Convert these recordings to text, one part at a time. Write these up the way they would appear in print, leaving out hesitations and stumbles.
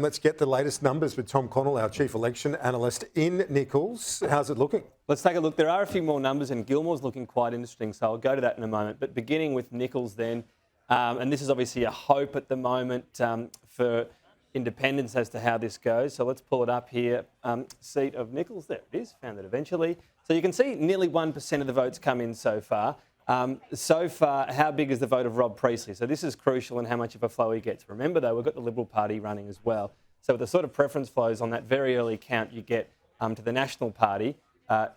Let's get the latest numbers with Tom Connell, our Chief Election Analyst in Nichols. How's it looking? Let's take a look. There are a few more numbers and Gilmore's looking quite interesting, so I'll go to that in a moment. But beginning with Nichols then, and this is obviously a hope at the moment for independence as to how this goes. So let's pull it up here. Seat of Nichols, there it is, found it eventually. So you can see nearly 1% of the votes come in so far. So far, how big is the vote of Rob Priestley? So this is crucial in how much of a flow he gets. Remember, though, we've got the Liberal Party running as well. So with the sort of preference flows on that very early count you get to the National Party,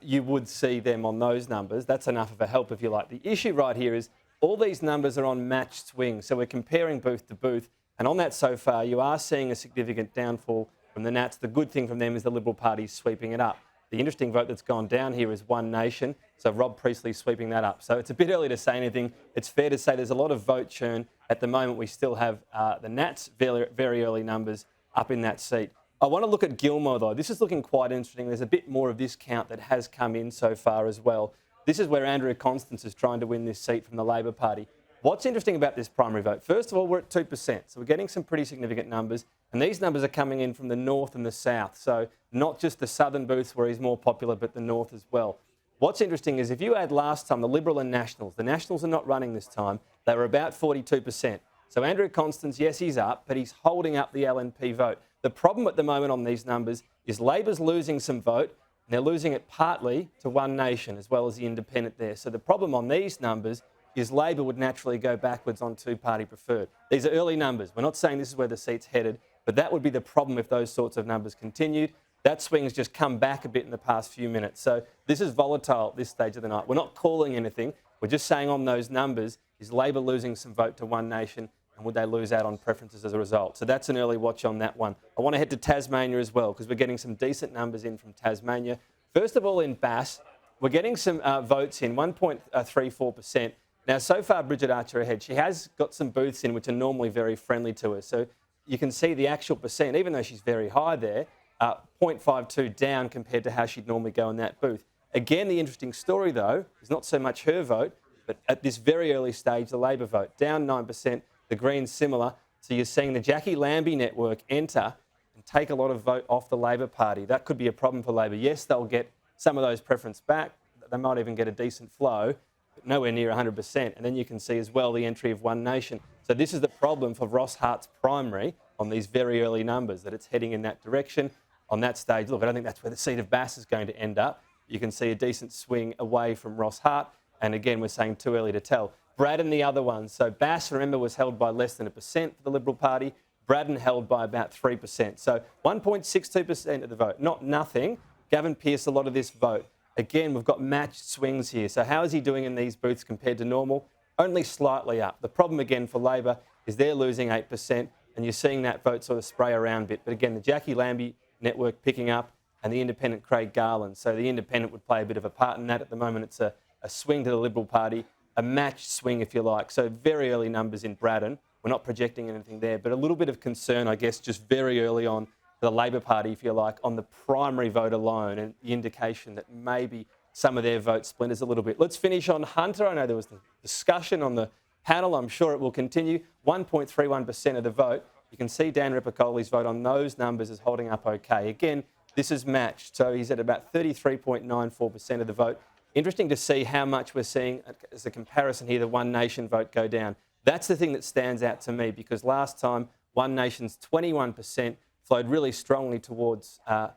you would see them on those numbers. That's enough of a help, if you like. The issue right here is all these numbers are on matched swings. So we're comparing booth to booth. And on that so far, you are seeing a significant downfall from the Nats. The good thing from them is the Liberal Party sweeping it up. The interesting vote that's gone down here is One Nation, so Rob Priestley sweeping that up. So it's a bit early to say anything. It's fair to say there's a lot of vote churn. At the moment, we still have the Nats' very early numbers up in that seat. I want to look at Gilmore, though. This is looking quite interesting. There's a bit more of this count that has come in so far as well. This is where Andrea Constance is trying to win this seat from the Labor Party. What's interesting about this primary vote? First of all, we're at 2%, so we're getting some pretty significant numbers. And these numbers are coming in from the north and the south. So not just the southern booths where he's more popular, but the north as well. What's interesting is if you add last time the Liberal and Nationals, the Nationals are not running this time. They were about 42%. So Andrea Constance, yes, he's up, but he's holding up the LNP vote. The problem at the moment on these numbers is Labor's losing some vote. And they're losing it partly to One Nation as well as the independent there. So the problem on these numbers is Labor would naturally go backwards on two-party preferred. These are early numbers. We're not saying this is where the seat's headed, but that would be the problem if those sorts of numbers continued. That swing's just come back a bit in the past few minutes. So this is volatile at this stage of the night. We're not calling anything. We're just saying on those numbers, is Labor losing some vote to One Nation, and would they lose out on preferences as a result? So that's an early watch on that one. I want to head to Tasmania as well, because we're getting some decent numbers in from Tasmania. First of all, in Bass, we're getting some votes in, 1.34%. Now, so far, Bridget Archer ahead. She has got some booths in which are normally very friendly to her. So you can see the actual percent, even though she's very high there, 0.52 down compared to how she'd normally go in that booth. Again, the interesting story, though, is not so much her vote, but at this very early stage, the Labor vote, down 9%, the Greens similar. So you're seeing the Jackie Lambie network enter and take a lot of vote off the Labor Party. That could be a problem for Labor. Yes, they'll get some of those preference back. They might even get a decent flow, but nowhere near 100%. And then you can see as well the entry of One Nation. So this is the problem for Ross Hart's primary on these very early numbers, that it's heading in that direction. On that stage, look, I don't think that's where the seat of Bass is going to end up. You can see a decent swing away from Ross Hart. And again, we're saying too early to tell. BRADDON, the other one. So Bass, remember, was held by less than 1% for the Liberal Party. BRADDON held by about 3%. So 1.62% of the vote. Not nothing. Gavin Pearce, a lot of this vote. Again, we've got matched swings here. So how is he doing in these booths compared to normal? Only slightly up. The problem again for Labor is they're losing 8%, and you're seeing that vote sort of spray around a bit. But again, the Jackie Lambie network picking up, and the independent Craig Garland. So the independent would play a bit of a part in that. At the moment, it's a swing to the Liberal Party, a matched swing, if you like. So very early numbers in BRADDON. We're not projecting anything there, but a little bit of concern, I guess, just very early on the Labor Party, if you like, on the primary vote alone, and the indication that maybe some of their vote splinters a little bit. Let's finish on Hunter. I know there was the discussion on the panel. I'm sure it will continue. 1.31% of the vote. You can see Dan Ripicoli's vote on those numbers is holding up okay. Again, this is matched, so he's at about 33.94% of the vote. Interesting to see how much we're seeing as a comparison here, the One Nation vote go down. That's the thing that stands out to me, because last time One Nation's 21% flowed really strongly towards the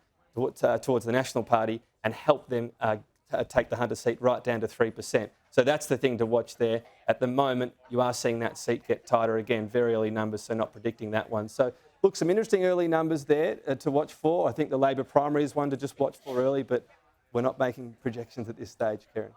National Party and helped them take the Hunter seat right down to 3%. So that's the thing to watch there. At the moment, you are seeing that seat get tighter again, very early numbers, so not predicting that one. So look, some interesting early numbers there to watch for. I think the Labor primary is one to just watch for early, but we're not making projections at this stage, Karen.